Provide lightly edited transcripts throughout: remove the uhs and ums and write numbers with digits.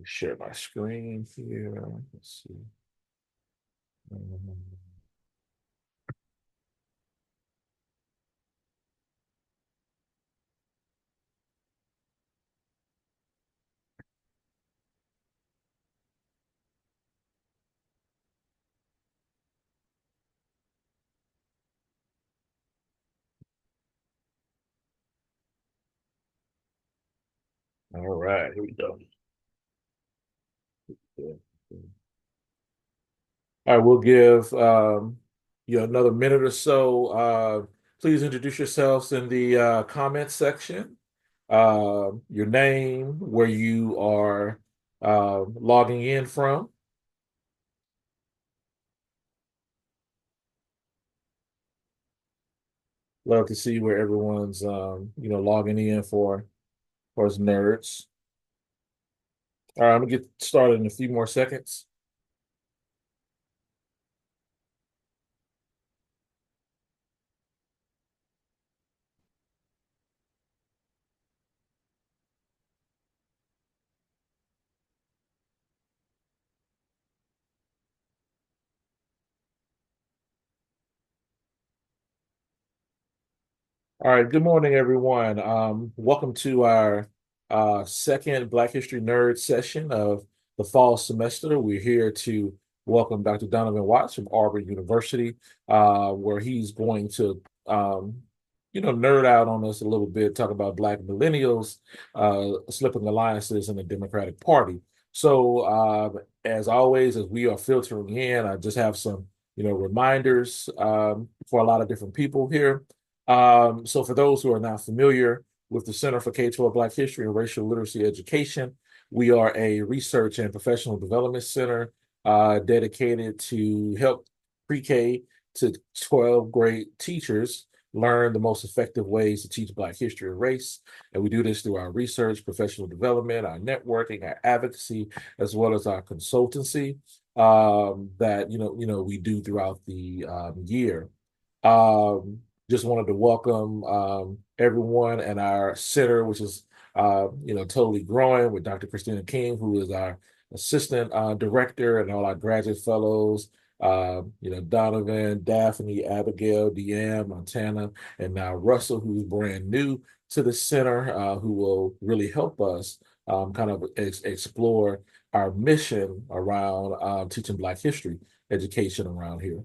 Share my screen here. Let's see. Um, all right, here we go. Yeah. All right, we'll give you another minute or so. Please introduce yourselves in the comment section. Your name, where you are logging in from. Love to see where everyone's logging in for us nerds. All right, I'm gonna get started in a few more seconds. All right, good morning, everyone. Welcome to our second Black History Nerd session of the fall semester. We're here to welcome Dr. Donovan Watts from Auburn University, where he's going to, nerd out on us a little bit, talk about Black millennials, slipping alliances in the Democratic Party. So, as always, as we are filtering in, I just have some, reminders for a lot of different people here. So for those who are not familiar with the Center for K-12 Black History and Racial Literacy Education, we are a research and professional development center dedicated to help pre-K to 12th grade teachers learn the most effective ways to teach Black history and race. And we do this through our research, professional development, our networking, our advocacy, as well as our consultancy that we do throughout the year. Um, just wanted to welcome everyone and our center, which is totally growing with Dr. Christina King, who is our assistant director, and all our graduate fellows. Donovan, Daphne, Abigail, Deanne, Montana, and now Russell, who's brand new to the center, who will really help us kind of explore our mission around teaching Black history education around here.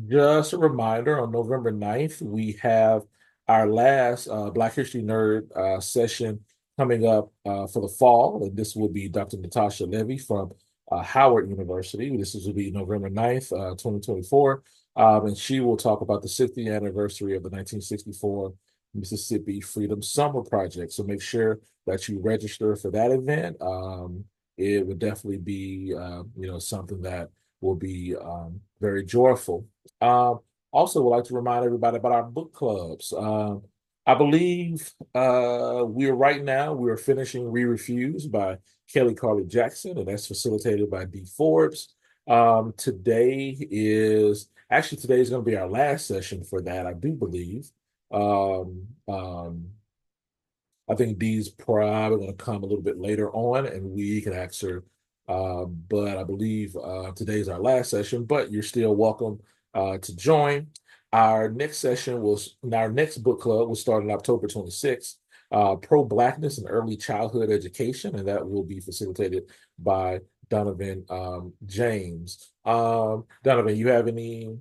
Just a reminder, on November 9th, we have our last Black History Nerd session coming up for the fall, and this will be Dr. Natasha Levy from Howard University. This will be November 9th, 2024, and she will talk about the 60th anniversary of the 1964 Mississippi Freedom Summer Project. So make sure that you register for that event. It would definitely be, something that will be very joyful. Also, would like to remind everybody about our book clubs. I believe we're finishing We Refuse by Kelly Carly Jackson, and that's facilitated by D. Forbes. Today is going to be our last session for that, I do believe. Um, um, I think Dee's probably going to come a little bit later on, and we can ask her. But I believe today's our last session. But you're still welcome to join. Our next book club will start on October 26th. Pro-Blackness and Early Childhood Education, and that will be facilitated by Donovan James. Donovan, you have anything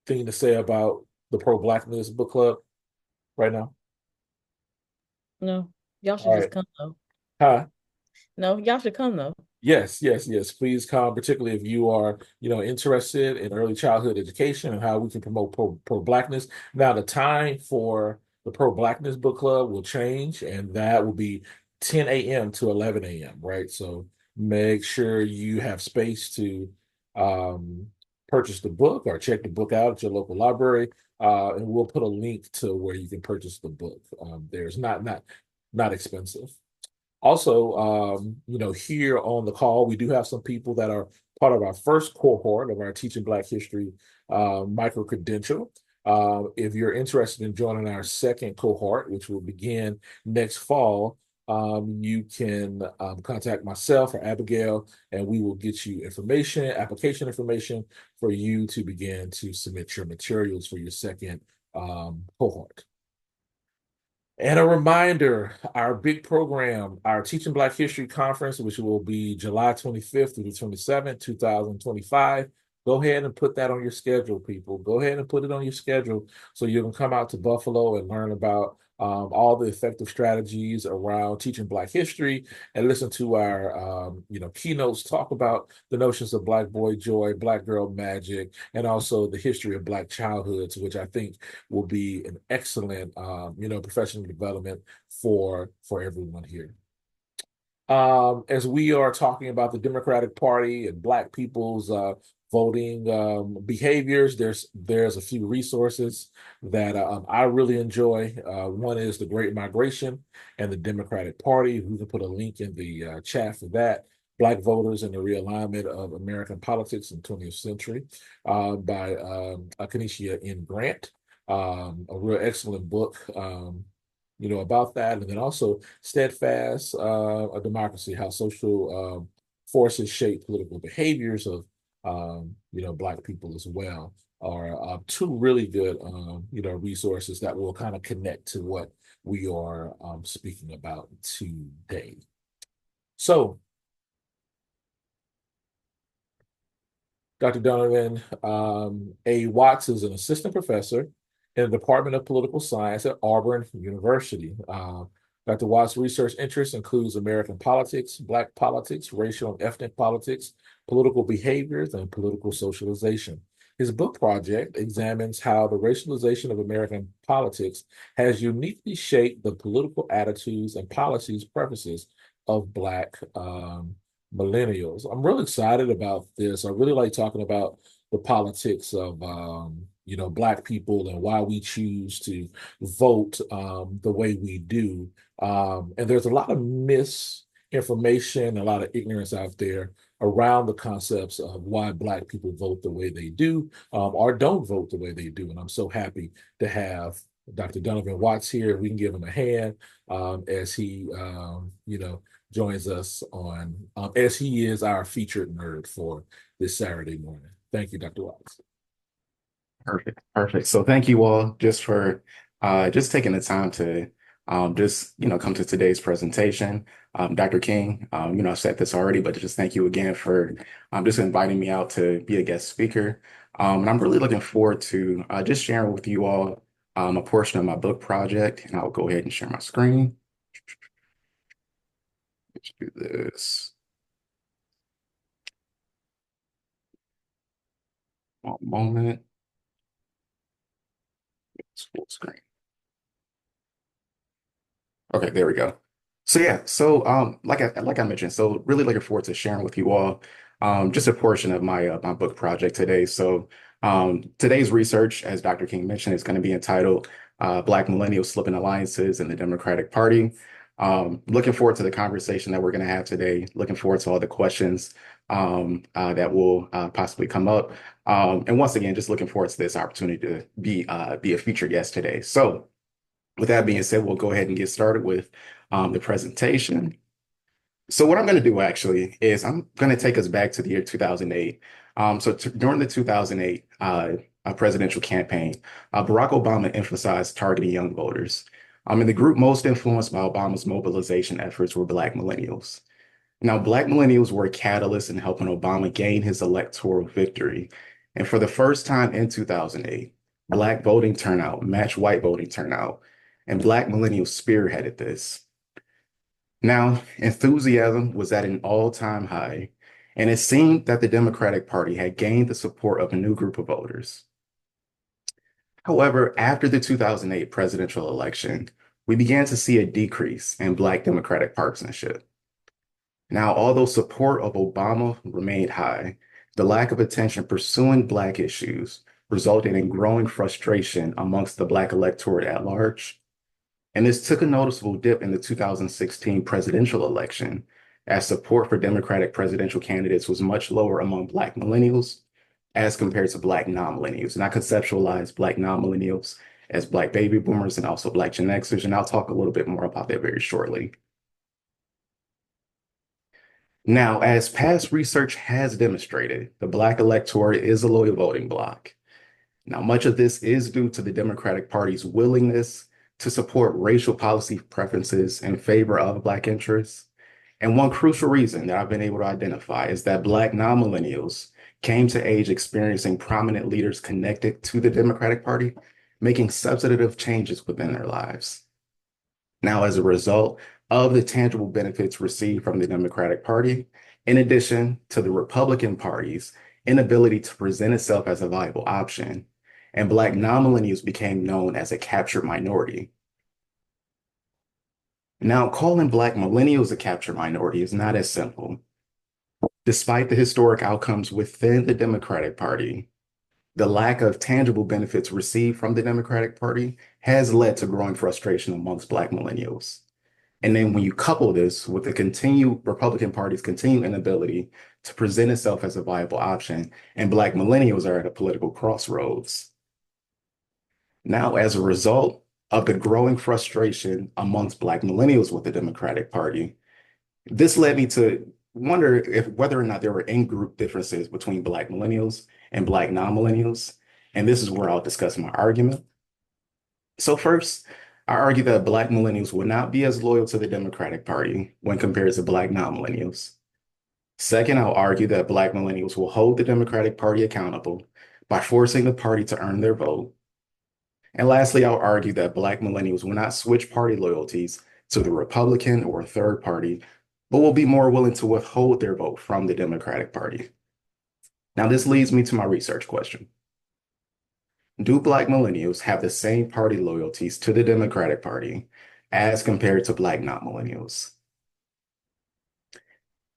to say about the Pro-Blackness book club right now? No, y'all All should just right. come though. Hi. No, y'all should come though. Yes, yes, yes. Please come, particularly if you are, interested in early childhood education and how we can promote pro-blackness. Now, the time for the pro-blackness book club will change, and that will be 10 a.m. to 11 a.m., right? So make sure you have space to um, purchase the book or check the book out at your local library. And we'll put a link to where you can purchase the book. There's not expensive. Also, here on the call, we do have some people that are part of our first cohort of our Teaching Black History micro credential. If you're interested in joining our second cohort, which will begin next fall, you can contact myself or Abigail, and we will get you information, application information for you to begin to submit your materials for your second cohort. And a reminder, our big program, our Teaching Black History Conference, which will be July 25th through the 27th, 2025. Go ahead and put that on your schedule, people. Go ahead and put it on your schedule so you can come out to Buffalo and learn about all the effective strategies around teaching Black history and listen to our, keynotes talk about the notions of Black boy joy, Black girl magic, and also the history of Black childhoods, which I think will be an excellent, professional development for everyone here. As we are talking about the Democratic Party and Black people's voting behaviors, there's a few resources that I really enjoy. One is the Great Migration and the Democratic Party. We can put a link in the chat for that. Black Voters and the Realignment of American Politics in the 20th Century by Kenesha N. Grant. A real excellent book. About that. And then also Steadfast, a Democracy, how social forces shape political behaviors of, Black people as well, are two really good, resources that will kind of connect to what we are speaking about today. So, Dr. Donovan A. Watts is an assistant professor in the Department of Political Science at Auburn University. Dr. Watts' research interests includes American politics, Black politics, racial and ethnic politics, political behaviors, and political socialization. His book project examines how the racialization of American politics has uniquely shaped the political attitudes and policies preferences of Black millennials. I'm really excited about this. I really like talking about the politics of Black people and why we choose to vote the way we do. And there's a lot of misinformation, a lot of ignorance out there around the concepts of why Black people vote the way they do or don't vote the way they do. And I'm so happy to have Dr. Donovan Watts here. We can give him a hand as he, joins us on, as he is our featured nerd for this Saturday morning. Thank you, Dr. Watts. Perfect. Perfect. So thank you all just for just taking the time to come to today's presentation. Dr. King, I've said this already, but just thank you again for just inviting me out to be a guest speaker. And I'm really looking forward to just sharing with you all a portion of my book project. And I'll go ahead and share my screen. Let's do this. One moment. It's full screen. Okay, there we go. So yeah, like I mentioned, so really looking forward to sharing with you all just a portion of my book project today. So today's research, as Dr. King mentioned, is going to be entitled Black Millennials Slipping Alliances in the Democratic Party. Looking forward to the conversation that we're going to have today. Looking forward to all the questions that will possibly come up. And once again, just looking forward to this opportunity to be a featured guest today. So with that being said, we'll go ahead and get started with the presentation. So what I'm going to do actually is I'm going to take us back to the year 2008. During the 2008 presidential campaign, Barack Obama emphasized targeting young voters. And the group most influenced by Obama's mobilization efforts were Black millennials. Now, Black millennials were a catalyst in helping Obama gain his electoral victory. And for the first time in 2008, Black voting turnout matched white voting turnout, and Black millennials spearheaded this. Now, enthusiasm was at an all-time high, and it seemed that the Democratic Party had gained the support of a new group of voters. However, after the 2008 presidential election, we began to see a decrease in Black Democratic partisanship. Now, although support of Obama remained high, the lack of attention pursuing Black issues resulted in growing frustration amongst the Black electorate at large. And this took a noticeable dip in the 2016 presidential election, as support for Democratic presidential candidates was much lower among Black millennials as compared to Black non-millennials. And I conceptualize Black non-millennials as Black baby boomers and also Black Gen Xers, and I'll talk a little bit more about that very shortly. Now, as past research has demonstrated, the Black electorate is a loyal voting bloc. Now, much of this is due to the Democratic Party's willingness to support racial policy preferences in favor of Black interests. And one crucial reason that I've been able to identify is that Black non-millennials came to age experiencing prominent leaders connected to the Democratic Party, making substantive changes within their lives. Now, as a result of the tangible benefits received from the Democratic Party, in addition to the Republican Party's inability to present itself as a viable option, and Black non-millennials became known as a captured minority. Now, calling Black millennials a captured minority is not as simple. Despite the historic outcomes within the Democratic Party, the lack of tangible benefits received from the Democratic Party has led to growing frustration amongst Black millennials. And then when you couple this with the continued Republican Party's continued inability to present itself as a viable option, and Black millennials are at a political crossroads. Now, as a result of the growing frustration amongst Black millennials with the Democratic Party, this led me to wonder if whether or not there were in-group differences between Black millennials and Black non-millennials. And this is where I'll discuss my argument. So first, I argue that Black millennials will not be as loyal to the Democratic Party when compared to Black non-millennials. Second, I'll argue that Black millennials will hold the Democratic Party accountable by forcing the party to earn their vote. And lastly, I'll argue that Black millennials will not switch party loyalties to the Republican or third party, but will be more willing to withhold their vote from the Democratic Party. Now, this leads me to my research question. Do Black millennials have the same party loyalties to the Democratic Party as compared to Black non-millennials?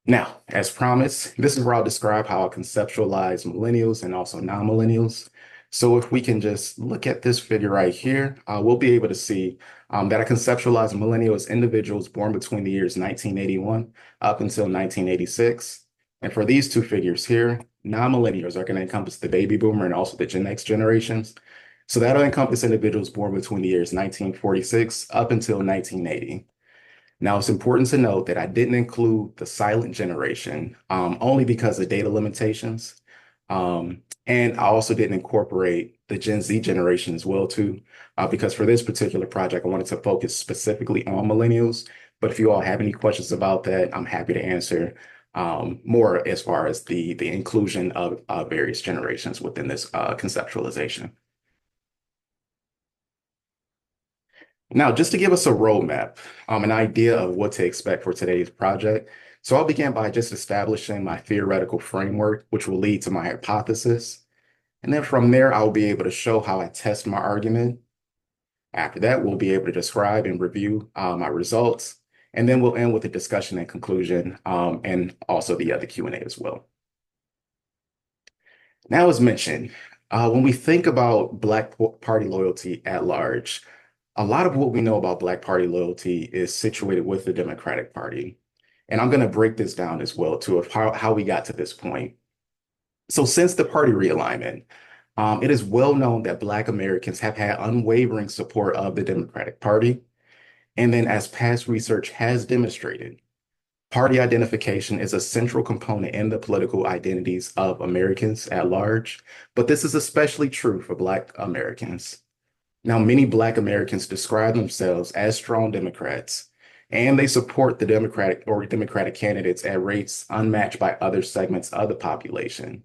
Now, as promised, this is where I'll describe how I conceptualize millennials and also non-millennials. So if we can just look at this figure right here, we'll be able to see that I conceptualize millennials as individuals born between the years 1981 up until 1986. And for these two figures here, non-millennials are going to encompass the baby boomer and also the Gen X generations. So that'll encompass individuals born between the years 1946 up until 1980. Now, it's important to note that I didn't include the silent generation only because of data limitations. And I also didn't incorporate the Gen Z generation as well, too, because for this particular project, I wanted to focus specifically on millennials. But if you all have any questions about that, I'm happy to answer more as far as the inclusion of various generations within this conceptualization. Now, just to give us a roadmap, an idea of what to expect for today's project. So I'll begin by just establishing my theoretical framework, which will lead to my hypothesis. And then from there, I'll be able to show how I test my argument. After that, we'll be able to describe and review my results. And then we'll end with a discussion and conclusion, and also the other Q&A as well. Now, as mentioned, when we think about Black Party loyalty at large, a lot of what we know about Black Party loyalty is situated with the Democratic Party. And I'm going to break this down as well, too, of how we got to this point. So since the party realignment, it is well known that Black Americans have had unwavering support of the Democratic Party. And then as past research has demonstrated, party identification is a central component in the political identities of Americans at large. But this is especially true for Black Americans. Now, many Black Americans describe themselves as strong Democrats, and they support the Democratic candidates at rates unmatched by other segments of the population.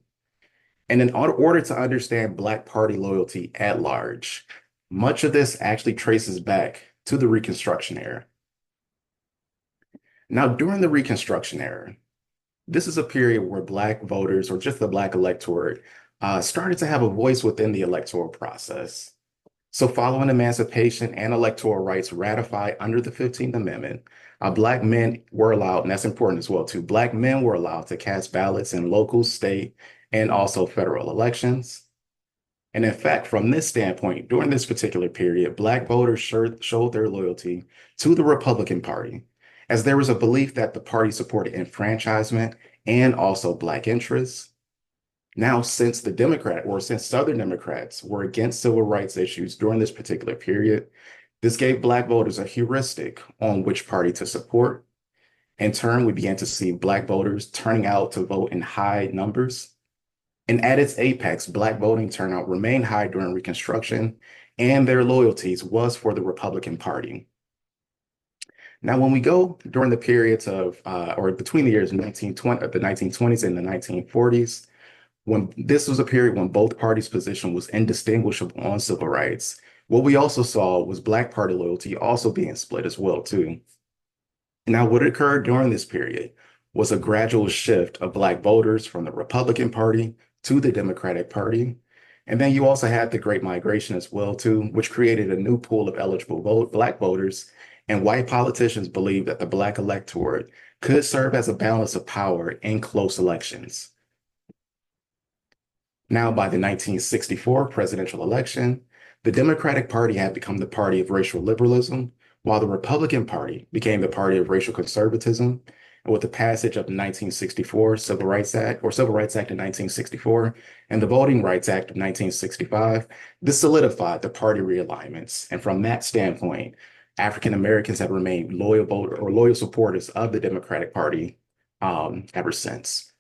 And in order to understand Black Party loyalty at large, much of this actually traces back to the Reconstruction era. Now, during the Reconstruction era, this is a period where Black voters, or just the Black electorate, started to have a voice within the electoral process. So following emancipation and electoral rights ratified under the 15th Amendment, Black men were allowed, and that's important as well too, Black men were allowed to cast ballots in local, state, and also federal elections. And in fact, from this standpoint, during this particular period, Black voters showed their loyalty to the Republican Party, as there was a belief that the party supported enfranchisement and also Black interests. Now, since Southern Democrats were against civil rights issues during this particular period, this gave Black voters a heuristic on which party to support. In turn, we began to see Black voters turning out to vote in high numbers. And at its apex, Black voting turnout remained high during Reconstruction, and their loyalties was for the Republican Party. Now, when we go during the periods of, or between the years 1920, the 1920s and the 1940s, when this was a period when both parties' position was indistinguishable on civil rights, what we also saw was Black party loyalty also being split as well, too. Now, what occurred during this period was a gradual shift of Black voters from the Republican Party to the Democratic Party. And then you also had the Great Migration as well, too, which created a new pool of eligible Black voters. And white politicians believed that the Black electorate could serve as a balance of power in close elections. Now, by the 1964 presidential election, the Democratic Party had become the party of racial liberalism, while the Republican Party became the party of racial conservatism. And with the passage of the 1964 Civil Rights Act, or Civil Rights Act of 1964, and the Voting Rights Act of 1965, this solidified the party realignments. And from that standpoint, African Americans have remained loyal supporters of the Democratic Party ever since.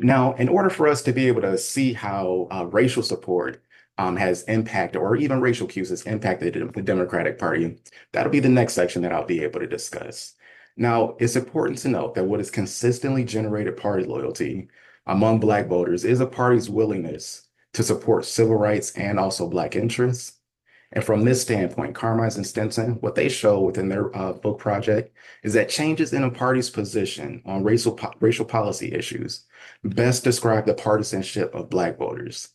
Now, in order for us to be able to see how racial support has impacted, or even racial cues has impacted the Democratic Party, that'll be the next section that I'll be able to discuss. Now, it's important to note that what has consistently generated party loyalty among Black voters is a party's willingness to support civil rights and also Black interests. And from this standpoint, Carmines and Stinson, what they show within their book project is that changes in a party's position on racial policy issues best describe the partisanship of Black voters.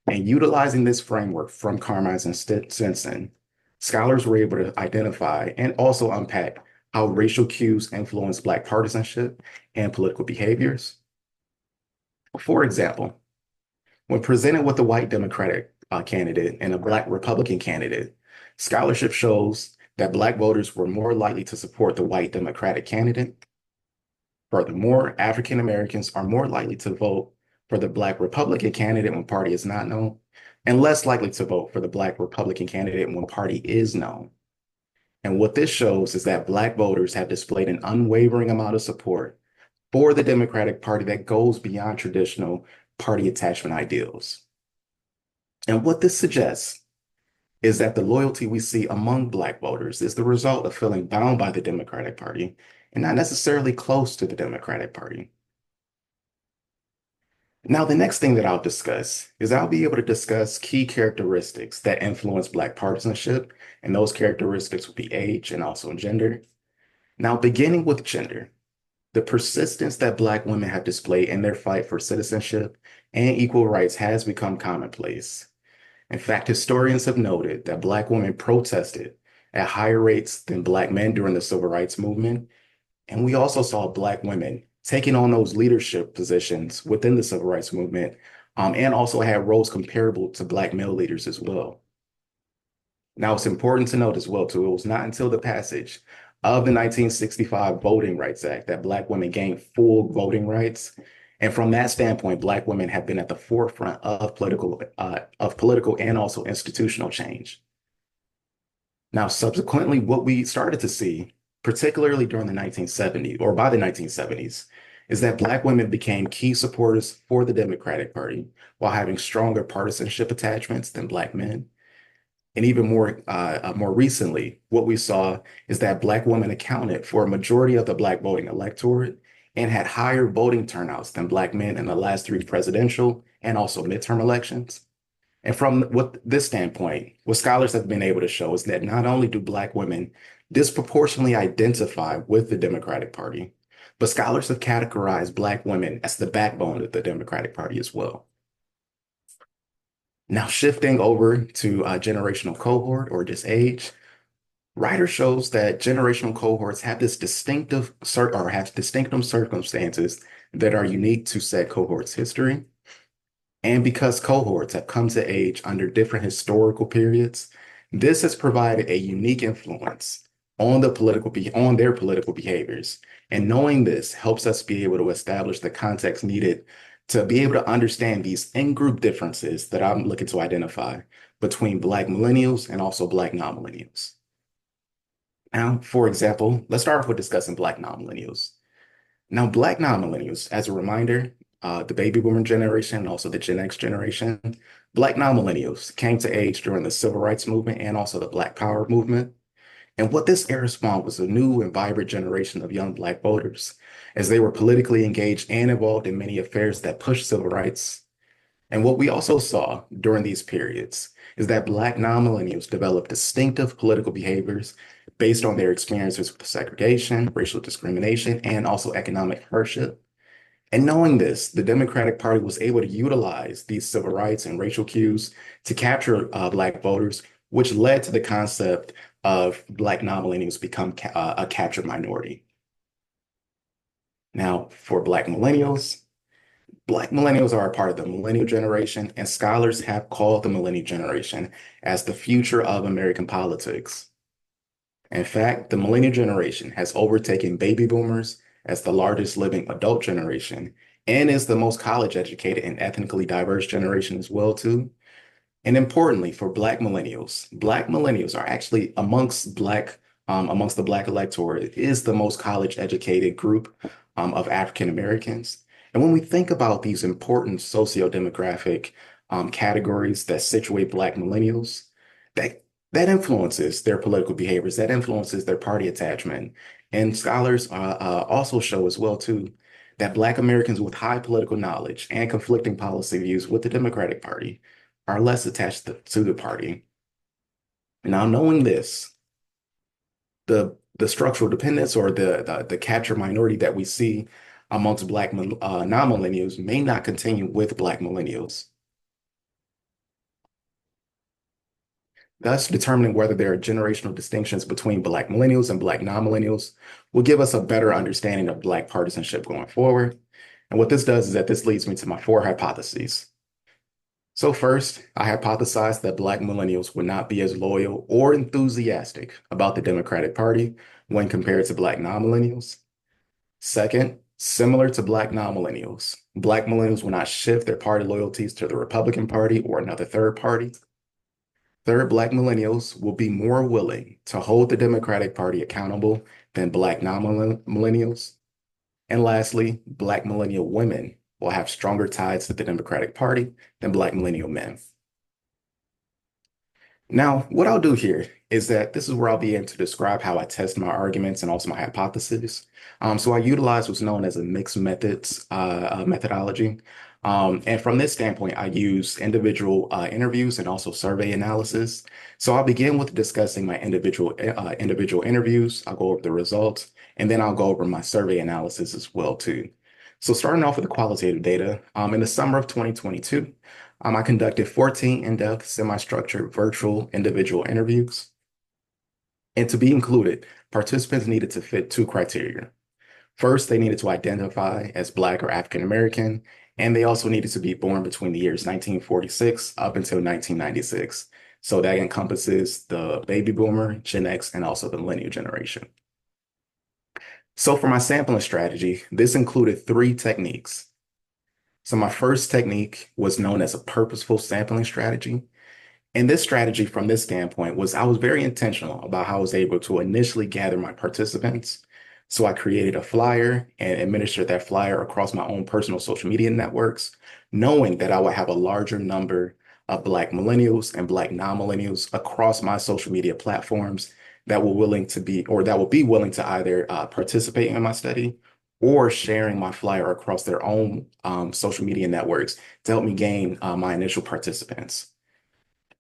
And utilizing this framework from Carmines and Stinson, scholars were able to identify and also unpack how racial cues influence Black partisanship and political behaviors. For example, when presented with a white Democratic candidate and a Black Republican candidate, scholarship shows that Black voters were more likely to support the white Democratic candidate. Furthermore, African Americans are more likely to vote for the Black Republican candidate when party is not known, and less likely to vote for the Black Republican candidate when party is known. And what this shows is that Black voters have displayed an unwavering amount of support for the Democratic Party that goes beyond traditional party attachment ideals. And what this suggests is that the loyalty we see among Black voters is the result of feeling bound by the Democratic Party and not necessarily close to the Democratic Party. Now, the next thing that I'll discuss is I'll be able to discuss key characteristics that influence Black partisanship, and those characteristics will be age and also gender. Now, beginning with gender, the persistence that Black women have displayed in their fight for citizenship and equal rights has become commonplace. In fact, historians have noted that Black women protested at higher rates than Black men during the Civil Rights Movement. And we also saw Black women taking on those leadership positions within the Civil Rights Movement, and also had roles comparable to Black male leaders as well. Now, it's important to note as well, too, it was not until the passage of the 1965 Voting Rights Act that Black women gained full voting rights. And from that standpoint, Black women have been at the forefront of political and also institutional change. Now, subsequently, what we started to see, particularly during the 1970s, or by the 1970s, is that Black women became key supporters for the Democratic Party while having stronger partisanship attachments than Black men. And even more recently, what we saw is that Black women accounted for a majority of the Black voting electorate and had higher voting turnouts than Black men in the last 3 presidential and also midterm elections. And from this standpoint, what scholars have been able to show is that not only do Black women disproportionately identify with the Democratic Party, but scholars have categorized Black women as the backbone of the Democratic Party as well. Now, shifting over to generational cohort or just age, writer shows that generational cohorts have this distinctive circumstances that are unique to said cohort's history. And because cohorts have come to age under different historical periods, this has provided a unique influence on their political behaviors. And knowing this helps us be able to establish the context needed to be able to understand these in-group differences that I'm looking to identify between Black millennials and also Black non-millennials. Now, for example, let's start off with discussing Black non-millennials. Now, Black non-millennials, as a reminder, the baby boomer generation, and also the Gen X generation, Black non-millennials came to age during the Civil Rights Movement and also the Black Power movement. And what this era spawned was a new and vibrant generation of young Black voters, as they were politically engaged and involved in many affairs that pushed civil rights. And what we also saw during these periods is that Black non-millennials developed distinctive political behaviors based on their experiences with segregation, racial discrimination, and also economic hardship. And knowing this, the Democratic Party was able to utilize these civil rights and racial cues to capture Black voters, which led to the concept of Black non-millennials become a captured minority. Now, for Black millennials are a part of the millennial generation, and scholars have called the millennial generation as the future of American politics. In fact, the millennial generation has overtaken baby boomers as the largest living adult generation and is the most college educated and ethnically diverse generation as well, too. And importantly, for Black millennials are actually amongst the Black electorate is the most college educated group of African Americans. And when we think about these important socio-demographic categories that situate Black millennials, that that influences their political behaviors, that influences their party attachment. And scholars also show as well too that Black Americans with high political knowledge and conflicting policy views with the Democratic Party are less attached to the party. Now, knowing this, the structural dependence or the capture minority that we see amongst Black non-millennials may not continue with Black millennials. Thus, determining whether there are generational distinctions between Black millennials and Black non-millennials will give us a better understanding of Black partisanship going forward. And what this does is that this leads me to my 4 hypotheses. So first, I hypothesized that Black millennials would not be as loyal or enthusiastic about the Democratic Party when compared to Black non-millennials. Second, similar to Black non-millennials, Black millennials will not shift their party loyalties to the Republican Party or another third party. Third, Black millennials will be more willing to hold the Democratic Party accountable than Black non-millennials. And lastly, Black millennial women will have stronger ties to the Democratic Party than Black millennial men. Now, what I'll do here is that this is where I'll be able to describe how I test my arguments and also my hypotheses. So I utilize what's known as a mixed methods methodology. And from this standpoint, I use individual interviews and also survey analysis. So I'll begin with discussing my individual interviews. I'll go over the results, and then I'll go over my survey analysis as well too. So starting off with the qualitative data, in the summer of 2022, I conducted 14 in-depth, semi-structured virtual individual interviews. And to be included, participants needed to fit 2 criteria. First, they needed to identify as Black or African American, and they also needed to be born between the years 1946 up until 1996. So that encompasses the baby boomer, Gen X, and also the millennial generation. So for my sampling strategy, this included 3 techniques. So my first technique was known as a purposeful sampling strategy. And this strategy from this standpoint was I was very intentional about how I was able to initially gather my participants. So I created a flyer and administered that flyer across my own personal social media networks, knowing that I would have a larger number of Black millennials and Black non-millennials across my social media platforms that were willing to be, or that will be willing to either participate in my study or sharing my flyer across their own social media networks to help me gain my initial participants.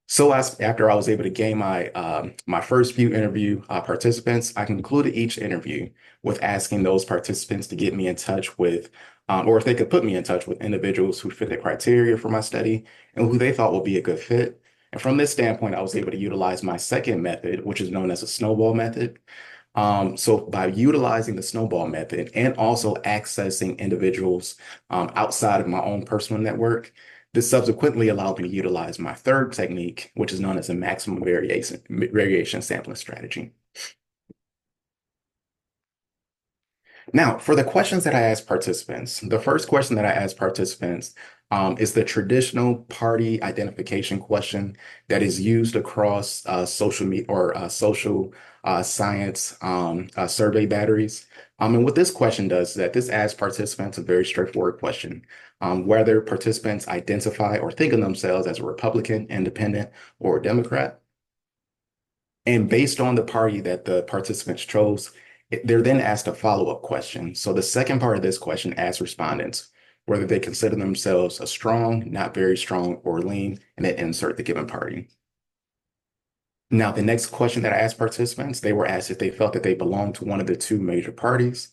So after I was able to gain my first few interview participants, I concluded each interview with asking those participants to get me in touch with, or if they could put me in touch with individuals who fit the criteria for my study and who they thought would be a good fit. And from this standpoint, I was able to utilize my second method, which is known as a snowball method. So by utilizing the snowball method and also accessing individuals outside of my own personal network, this subsequently allowed me to utilize my third technique, which is known as a maximum variation sampling strategy. Now, for the questions that I asked participants, the first question that I asked participants It's the traditional party identification question that is used across social media or social science survey batteries. And what this question does is that this asks participants a very straightforward question, whether participants identify or think of themselves as a Republican, Independent, or a Democrat. And based on the party that the participants chose, they're then asked a follow-up question. So the second part of this question asks respondents whether they consider themselves a strong, not very strong, or lean, and then insert the given party. Now, the next question that I asked participants, they were asked if they felt that they belonged to one of the two major parties.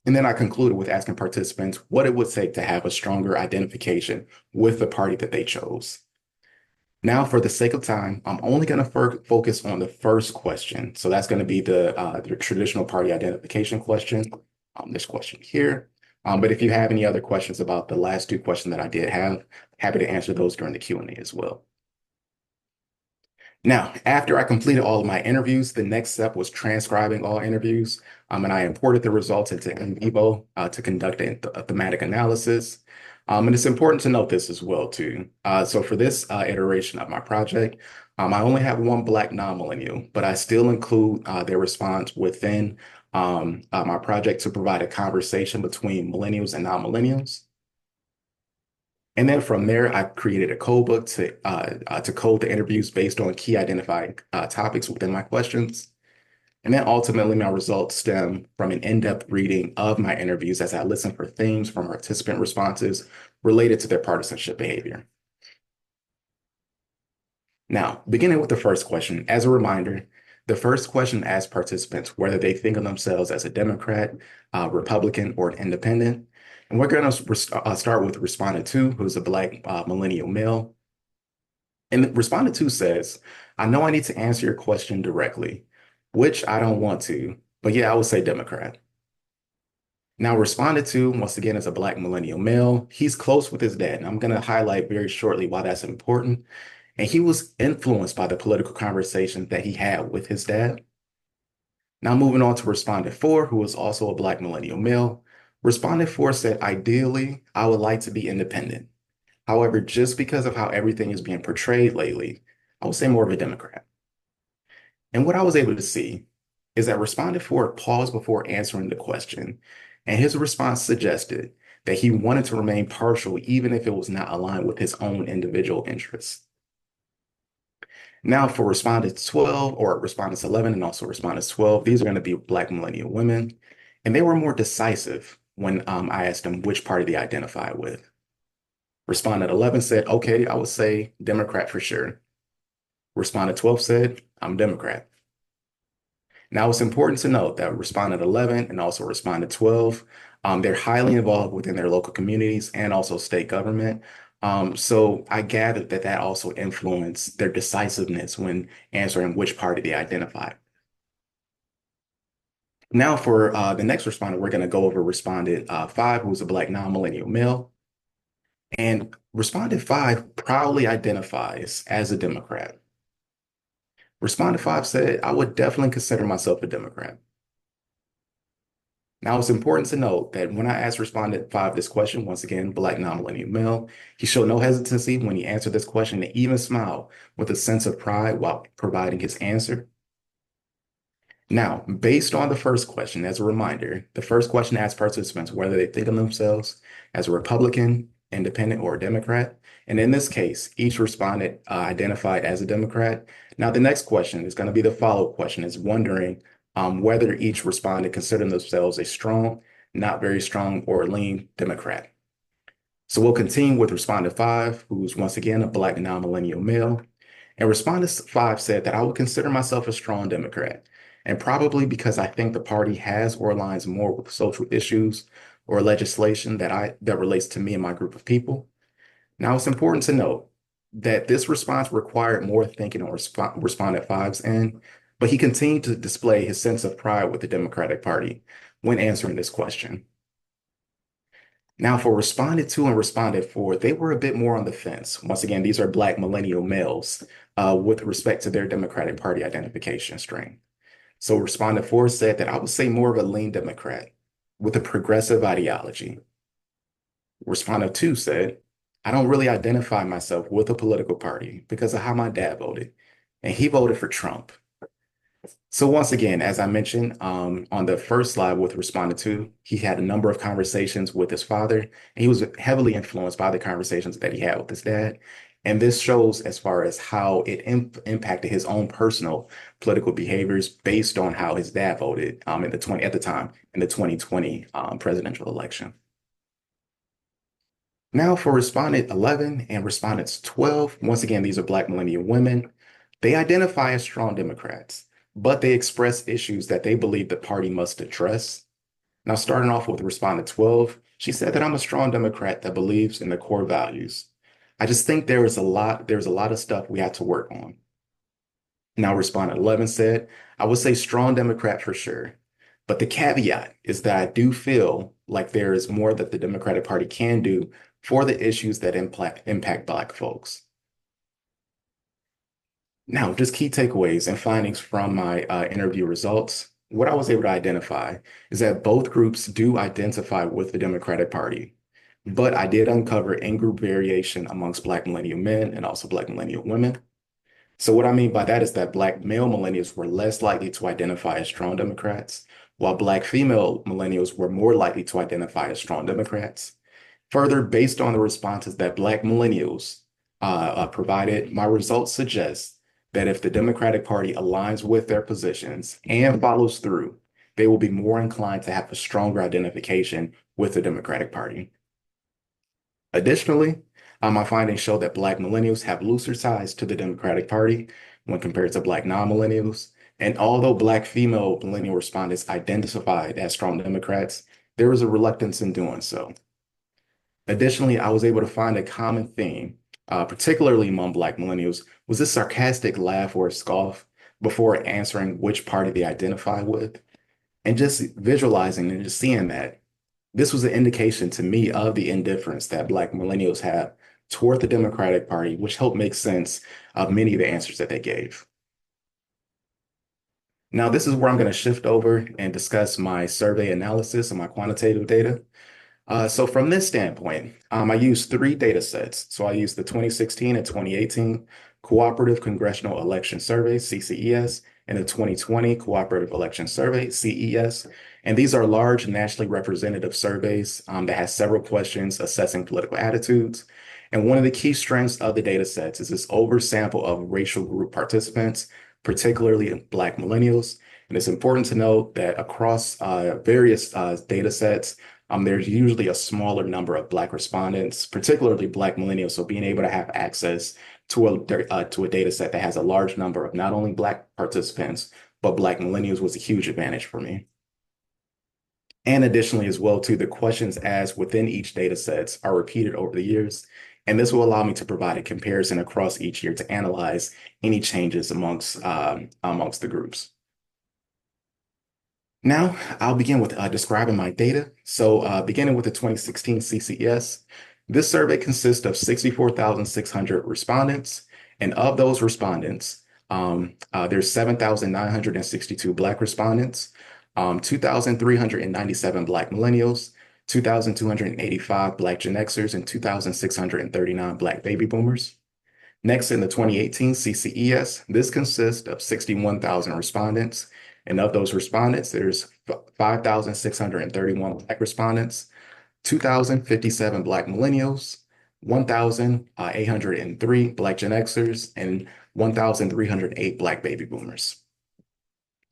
And then I concluded with asking participants what it would take to have a stronger identification with the party that they chose. Now, for the sake of time, I'm only going to focus on the first question. So that's going to be the traditional party identification question, this question here. But if you have any other questions about the last two questions that I did have, happy to answer those during the Q&A as well. Now, after I completed all of my interviews, the next step was transcribing all interviews, and I imported the results into NVivo to conduct a thematic analysis. And it's important to note this as well, too. So for this iteration of my project, I only have one Black non-millennial, but I still include their response within my project to provide a conversation between millennials and non-millennials. And then from there, I created a code book to code the interviews based on key identifying topics within my questions. And then ultimately, my results stem from an in-depth reading of my interviews as I listen for themes from participant responses related to their partisanship behavior. Now, beginning with the first question, as a reminder, the first question asks participants whether they think of themselves as a Democrat, Republican, or an independent. And we're going to start with respondent two, who's a Black millennial male. And respondent two says, I know I need to answer your question directly, which I don't want to, but yeah, I would say Democrat. Now, respondent two, once again, is a Black millennial male. He's close with his dad, and I'm going to highlight very shortly why that's important. And he was influenced by the political conversation that he had with his dad. Now, moving on to respondent four, who is also a Black millennial male. Respondent four said, ideally, I would like to be independent. However, just because of how everything is being portrayed lately, I would say more of a Democrat. And what I was able to see is that respondent four paused before answering the question, and his response suggested that he wanted to remain partial even if it was not aligned with his own individual interests. Now for respondents 12 or respondents 11 and also respondents 12, these are going to be Black millennial women. And they were more decisive when I asked them which party they identify with. Respondent 11 said, okay, I would say Democrat for sure. Respondent 12 said, I'm Democrat. Now it's important to note that respondent 11 and also respondent 12, they're highly involved within their local communities and also state government. So I gathered that that also influenced their decisiveness when answering which party they identify. Now for the next respondent, we're going to go over respondent 5, who's a Black non-millennial male. And respondent 5 proudly identifies as a Democrat. Respondent 5 said, I would definitely consider myself a Democrat. Now, it's important to note that when I asked respondent 5 this question, once again, Black non-millennial male, he showed no hesitancy when he answered this question and even smiled with a sense of pride while providing his answer. Now, based on the first question, as a reminder, the first question asks participants whether they think of themselves as a Republican, Independent, or a Democrat. And in this case, each respondent identified as a Democrat. Now, the next question is going to be the follow-up question, is wondering whether each respondent considered themselves a strong, not very strong, or lean Democrat. So we'll continue with respondent 5, who's once again a Black non-millennial male. And respondent 5 said that I would consider myself a strong Democrat, and probably because I think the party has or aligns more with social issues or legislation that relates to me and my group of people. Now, it's important to note that this response required more thinking on respondent 5's end, but he continued to display his sense of pride with the Democratic Party when answering this question. Now, for respondent 2 and respondent 4, they were a bit more on the fence. Once again, these are Black millennial males with respect to their Democratic Party identification string. So respondent 4 said that I would say more of a lean Democrat with a progressive ideology. Respondent two said, I don't really identify myself with a political party because of how my dad voted, and he voted for Trump. So once again, as I mentioned on the first slide with respondent two, he had a number of conversations with his father, and he was heavily influenced by the conversations that he had with his dad. And this shows as far as how it impacted his own personal political behaviors based on how his dad voted at the time in the 2020 presidential election. Now for respondent 11 and respondents 12, once again, these are Black millennial women. They identify as strong Democrats, but they express issues that they believe the party must address. Now, starting off with respondent 12, she said that I'm a strong Democrat that believes in the core values. I just think there's a lot of stuff we have to work on. Now, respondent 11 said, I would say strong Democrat for sure. But the caveat is that I do feel like there is more that the Democratic Party can do for the issues that impact Black folks. Now, just key takeaways and findings from my interview results. What I was able to identify is that both groups do identify with the Democratic Party, but I did uncover in-group variation amongst Black millennial men and also Black millennial women. So what I mean by that is that Black male millennials were less likely to identify as strong Democrats, while Black female millennials were more likely to identify as strong Democrats. Further, based on the responses that Black millennials provided, my results suggest that if the Democratic Party aligns with their positions and follows through, they will be more inclined to have a stronger identification with the Democratic Party. Additionally, my findings show that Black millennials have looser ties to the Democratic Party when compared to Black non-millennials. And although Black female millennial respondents identified as strong Democrats, there is a reluctance in doing so. Additionally, I was able to find a common theme, particularly among Black millennials, was this sarcastic laugh or scoff before answering which party they identify with. And just visualizing and just seeing that, this was an indication to me of the indifference that Black millennials have toward the Democratic Party, which helped make sense of many of the answers that they gave. Now, this is where I'm going to shift over and discuss my survey analysis and my quantitative data. So from this standpoint, I used three data sets. So I used the 2016 and 2018 Cooperative Congressional Election Survey, CCES, and the 2020 Cooperative Election Survey, CES. And these are large nationally representative surveys that has several questions assessing political attitudes. And one of the key strengths of the data sets is this oversample of racial group participants, particularly Black millennials. And it's important to note that across various data sets, there's usually a smaller number of Black respondents, particularly Black millennials. So being able to have access to a data set that has a large number of not only Black participants, but Black millennials was a huge advantage for me. And additionally, as well, too, the questions asked within each data sets are repeated over the years. And this will allow me to provide a comparison across each year to analyze any changes amongst the groups. Now, I'll begin with describing my data. So beginning with the 2016 CCES, this survey consists of 64,600 respondents. And of those respondents, there's 7,962 Black respondents, 2,397 Black millennials, 2,285 Black Gen Xers, and 2,639 Black baby boomers. Next, in the 2018 CCES, this consists of 61,000 respondents. And of those respondents, there's 5,631 Black respondents, 2,057 Black millennials, 1,803 Black Gen Xers, and 1,308 Black baby boomers.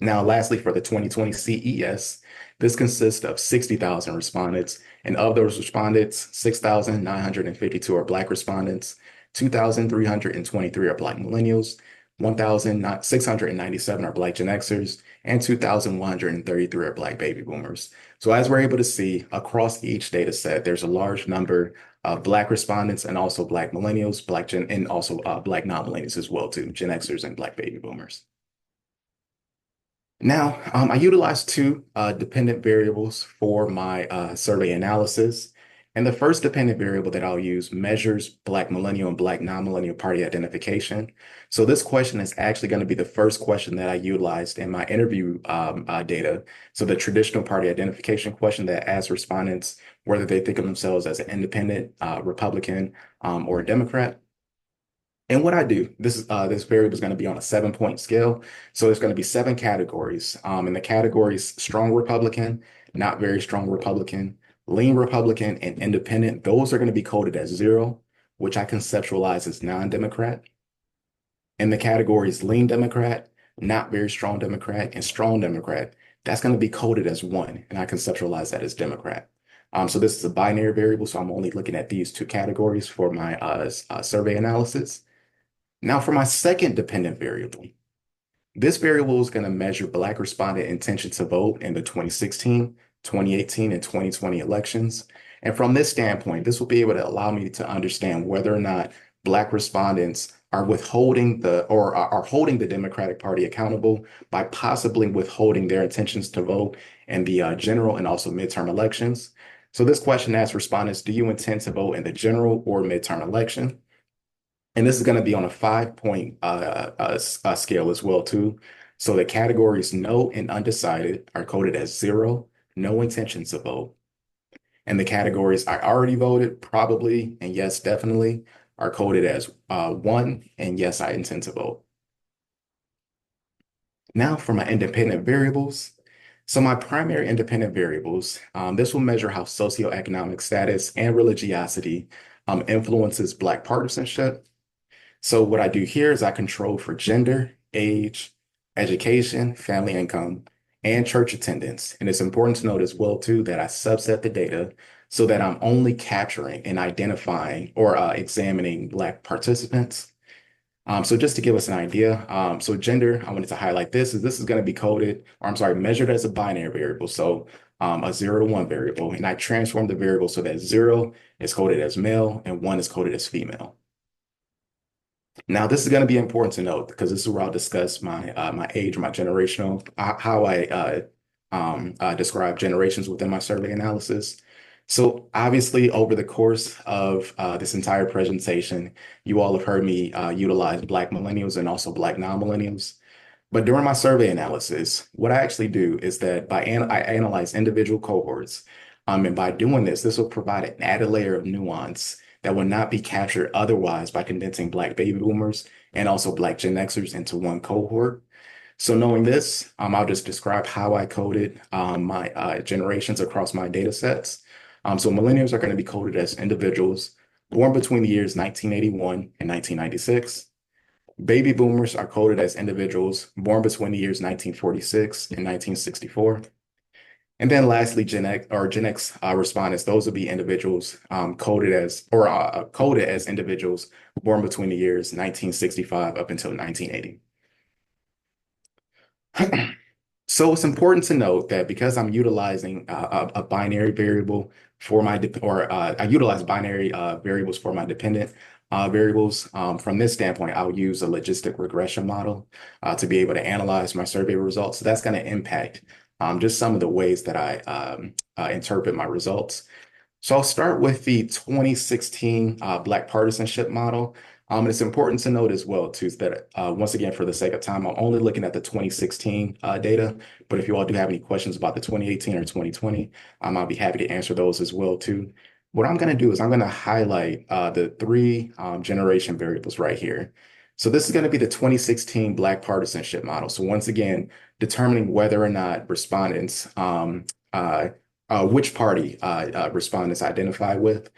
Now, lastly, for the 2020 CES, this consists of 60,000 respondents. And of those respondents, 6,952 are Black respondents, 2,323 are Black millennials, 1,697 are Black Gen Xers, and 2,133 are Black baby boomers. So as we're able to see across each data set, there's a large number of Black respondents and also Black millennials, and also Black non-millennials as well too, Gen Xers and Black baby boomers. Now, I utilized two dependent variables for my survey analysis. And the first dependent variable that I'll use measures Black millennial and Black non-millennial party identification. So this question is actually going to be the first question that I utilized in my interview data. So the traditional party identification question that asks respondents whether they think of themselves as an independent, Republican, or a Democrat. And what I do, this variable is going to be on a 7-point scale. So there's going to be 7 categories. And the categories strong Republican, not very strong Republican, lean Republican, and independent. Those are going to be coded as 0, which I conceptualize as non-Democrat. And the categories lean Democrat, not very strong Democrat, and strong Democrat, that's going to be coded as 1, and I conceptualize that as Democrat. So this is a binary variable, so I'm only looking at these 2 categories for my survey analysis. Now for my second dependent variable, this variable is going to measure Black respondent intention to vote in the 2016, 2018, and 2020 elections. And from this standpoint, this will be able to allow me to understand whether or not Black respondents are withholding or are holding the Democratic Party accountable by possibly withholding their intentions to vote in the general and also midterm elections. So this question asks respondents, do you intend to vote in the general or midterm election? And this is going to be on a 5-point scale as well, too. So the categories no and undecided are coded as 0, no intention to vote. And the categories I already voted, probably, and yes, definitely, are coded as 1, and yes, I intend to vote. Now for my independent variables. So my primary independent variables, this will measure how socioeconomic status and religiosity influences Black partisanship. So what I do here is I control for gender, age, education, family income, and church attendance. And it's important to note as well, too, that I subset the data so that I'm only capturing and identifying or examining Black participants. So just to give us an idea, so gender, I wanted to highlight this is going to be coded, or I'm sorry, measured as a binary variable. So a 0 to 1 variable, and I transform the variable so that 0 is coded as male and 1 is coded as female. Now, this is going to be important to note because this is where I'll discuss my age, my generational, how I describe generations within my survey analysis. So obviously, over the course of this entire presentation, you all have heard me utilize Black millennials and also Black non-millennials. But during my survey analysis, what I actually do is that I analyze individual cohorts. And by doing this will provide an added layer of nuance that would not be captured otherwise by condensing Black baby boomers and also Black Gen Xers into one cohort. So knowing this, I'll just describe how I coded my generations across my data sets. So millennials are going to be coded as individuals born between the years 1981 and 1996. Baby boomers are coded as individuals born between the years 1946 and 1964. And then lastly, Gen X respondents, those would be individuals coded as individuals born between the years 1965 up until 1980. So it's important to note that because I'm utilizing a binary variable for my, I utilize binary variables for my dependent variables. From this standpoint, I'll use a logistic regression model to be able to analyze my survey results. So that's going to impact just some of the ways that I interpret my results. So I'll start with the 2016 Black partisanship model. And it's important to note as well, too, that once again, for the sake of time, I'm only looking at the 2016 data. But if you all do have any questions about the 2018 or 2020, I'll be happy to answer those as well, too. What I'm going to do is I'm going to highlight the 3 generation variables right here. So this is going to be the 2016 Black partisanship model. So once again, determining whether or not respondents, which party respondents identify with.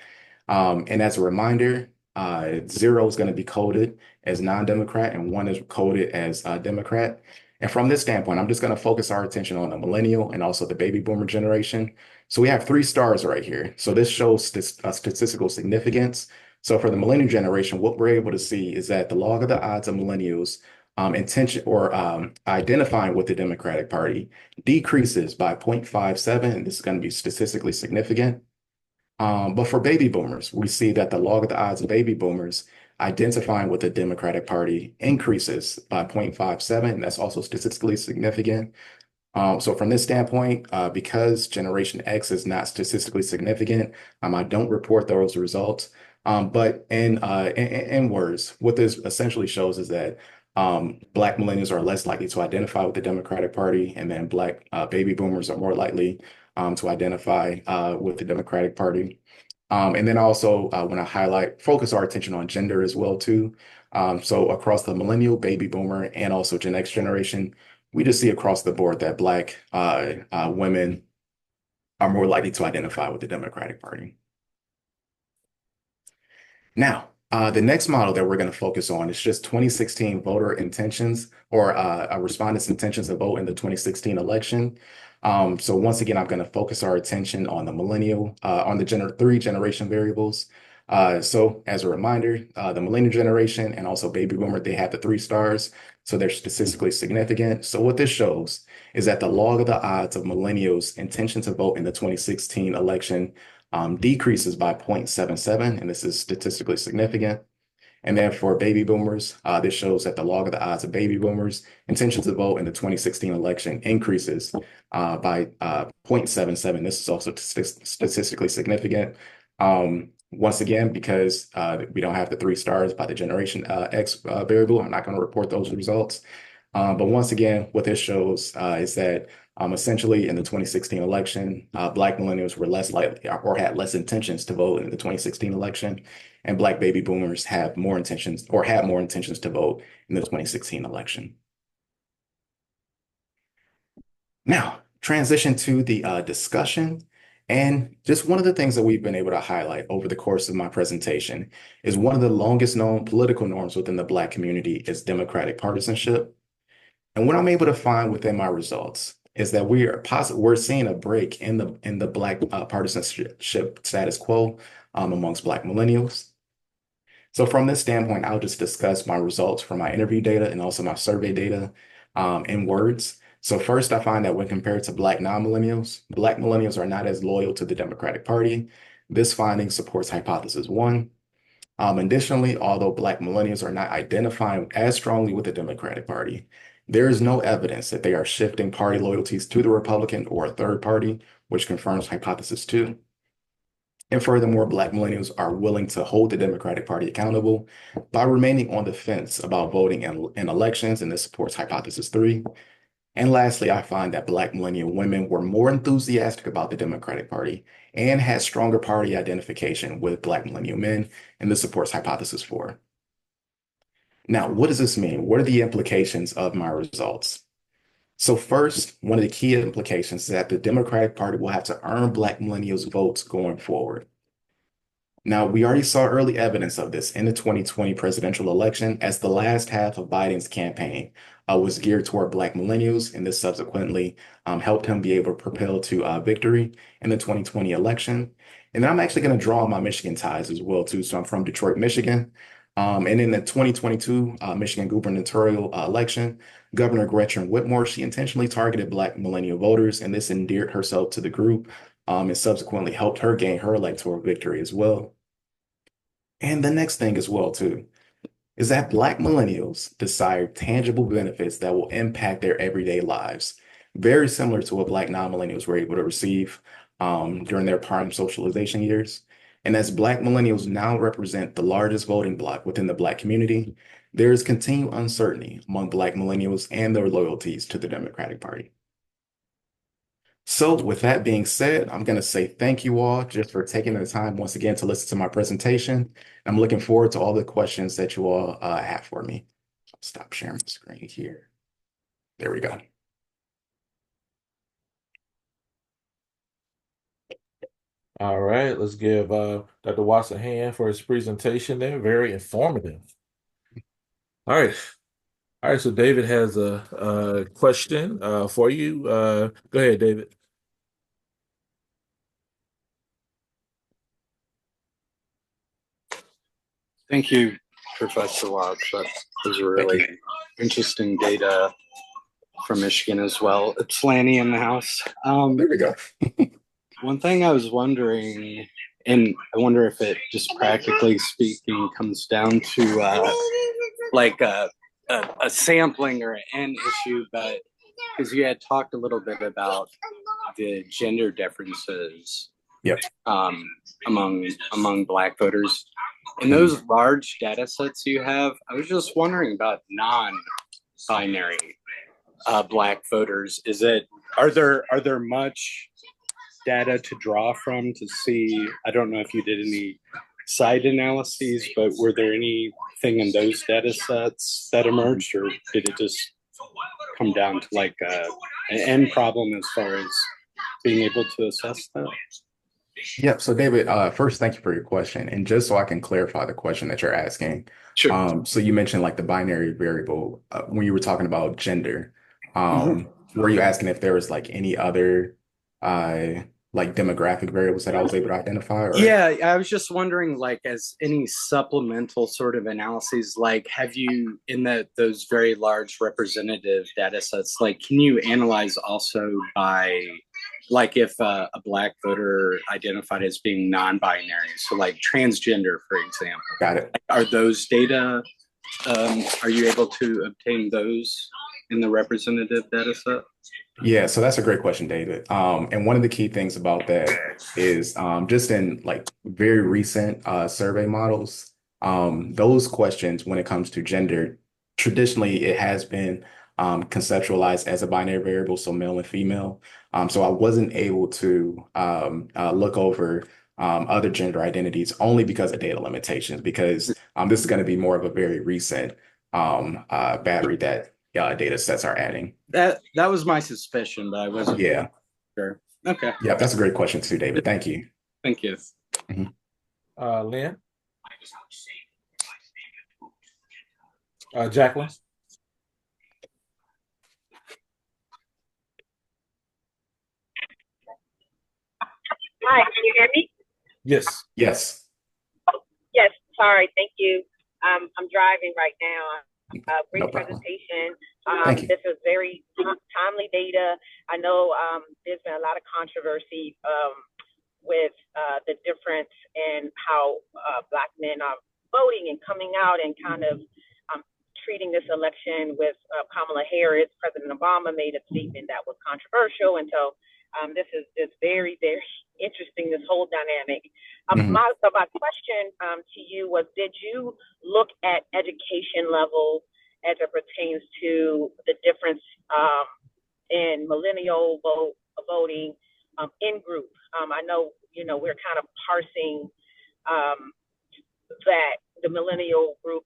And as a reminder, 0 is going to be coded as non-Democrat and 1 is coded as Democrat. And from this standpoint, I'm just going to focus our attention on the millennial and also the baby boomer generation. So we have 3 stars right here. So this shows this statistical significance. So for the millennial generation, what we're able to see is that the log of the odds of millennials intention or identifying with the Democratic Party decreases by 0.57. And this is going to be statistically significant. But for baby boomers, we see that the log of the odds of baby boomers identifying with the Democratic Party increases by 0.57. That's also statistically significant. So from this standpoint, because Generation X is not statistically significant, I don't report those results. But in words, what this essentially shows is that Black millennials are less likely to identify with the Democratic Party, and then Black baby boomers are more likely to identify with the Democratic Party. And then also want to focus our attention on gender as well too. So across the millennial, baby boomer, and also Gen X generation, we just see across the board that Black women are more likely to identify with the Democratic Party. Now, the next model that we're going to focus on is just 2016 voter intentions or respondents' intentions to vote in the 2016 election. So once again, I'm going to focus our attention on the millennial, on the three generation variables. So as a reminder, the millennial generation and also baby boomer, they have the 3 stars, so they're statistically significant. So what this shows is that the log of the odds of millennials' intention to vote in the 2016 election decreases by 0.77, and this is statistically significant. And then for baby boomers, this shows that the log of the odds of baby boomers' intention to vote in the 2016 election increases by 0.77. This is also statistically significant. Once again, because we don't have the 3 stars by the Generation X variable, I'm not going to report those results. But once again, what this shows is that essentially in the 2016 election, Black millennials were less likely or had less intentions to vote in the 2016 election, and Black baby boomers have more intentions or had more intentions to vote in the 2016 election. Now, transition to the discussion. And just one of the things that we've been able to highlight over the course of my presentation is one of the longest known political norms within the Black community is democratic partisanship. And what I'm able to find within my results is that we're seeing a break in the Black partisanship status quo amongst Black millennials. So from this standpoint, I'll just discuss my results from my interview data and also my survey data in words. So first, I find that when compared to Black non-millennials, Black millennials are not as loyal to the Democratic Party. This finding supports hypothesis 1. Additionally, although Black millennials are not identifying as strongly with the Democratic Party, there is no evidence that they are shifting party loyalties to the Republican or a third party, which confirms hypothesis 2. And furthermore, Black millennials are willing to hold the Democratic Party accountable by remaining on the fence about voting in elections, and this supports hypothesis 3. And lastly, I find that Black millennial women were more enthusiastic about the Democratic Party and had stronger party identification with Black millennial men, and this supports hypothesis 4. Now, what does this mean? What are the implications of my results? So first, one of the key implications is that the Democratic Party will have to earn Black millennials' votes going forward. Now, we already saw early evidence of this in the 2020 presidential election, as the last half of Biden's campaign was geared toward Black millennials, and this subsequently helped him be able to propel to victory in the 2020 election. And then I'm actually going to draw on my Michigan ties as well, too. So I'm from Detroit, Michigan. And in the 2022 Michigan gubernatorial election, Governor Gretchen Whitmer, she intentionally targeted Black millennial voters, and this endeared herself to the group and subsequently helped her gain her electoral victory as well. And the next thing as well, too, is that Black millennials desire tangible benefits that will impact their everyday lives, very similar to what Black non-millennials were able to receive during their prime socialization years. And as Black millennials now represent the largest voting bloc within the Black community, there is continued uncertainty among Black millennials and their loyalties to the Democratic Party. So with that being said, I'm going to say thank you all just for taking the time once again to listen to my presentation. I'm looking forward to all the questions that you all have for me. Stop sharing the screen here. There we go. All right, let's give Dr. Watts a hand for his presentation there. Very informative. All right. All right, so David has a question for you. Go ahead, David. Thank you, Professor Watts. That was really interesting data from Michigan as well. It's Lanny in the house. There we go. One thing I was wondering, and I wonder if it just practically speaking comes down to like a sampling or an issue, but because you had talked a little bit about the gender differences Yep. Among Black voters. In Mhm. those large data sets you have, I was just wondering about non-binary Black voters. Are there much data to draw from to see? I don't know if you did any side analyses, but were there anything in those data sets that emerged, or did it just come down to like an end problem as far as being able to assess that? Yep. So David, first, thank you for your question. And just so I can clarify the question that you're asking, Sure. so you mentioned like the binary variable when you were talking about gender. Mhm. Were you asking if there was like any other like demographic variables that I was able to identify, or? Yeah, I was just wondering, like, as any supplemental sort of analyses, like, have you in those very large representative data sets, like, can you analyze also by, like, if a Black voter identified as being non-binary, so like transgender, for example, Got it. are those data? Are you able to obtain those in the representative data set? Yeah, so that's a great question, David. And one of the key things about that is just in like very recent survey models, those questions when it comes to gender, traditionally it has been conceptualized as a binary variable, so male and female. So I wasn't able to look over other gender identities only because of data limitations, because this is going to be more of a very recent battery that data sets are adding. That was my suspicion, but I wasn't Yeah. sure. Okay. Yeah, that's a great question too, David. Thank you. Thank you. Mhm. Lynn, Jacqueline. Hi, can you hear me? Yes. Yes. Yes, sorry, thank you. I'm driving right now. No Great problem. presentation. Thank you. This is very timely data. I know there's been a lot of controversy with the difference in how Black men are voting and coming out and kind of treating this election with Kamala Harris. President Obama made a statement that was controversial. And so this is very, very interesting, this whole dynamic. Mhm. My question to you was, did you look at education level as it pertains to the difference in millennial voting in group? I know, we're kind of parsing that the millennial group,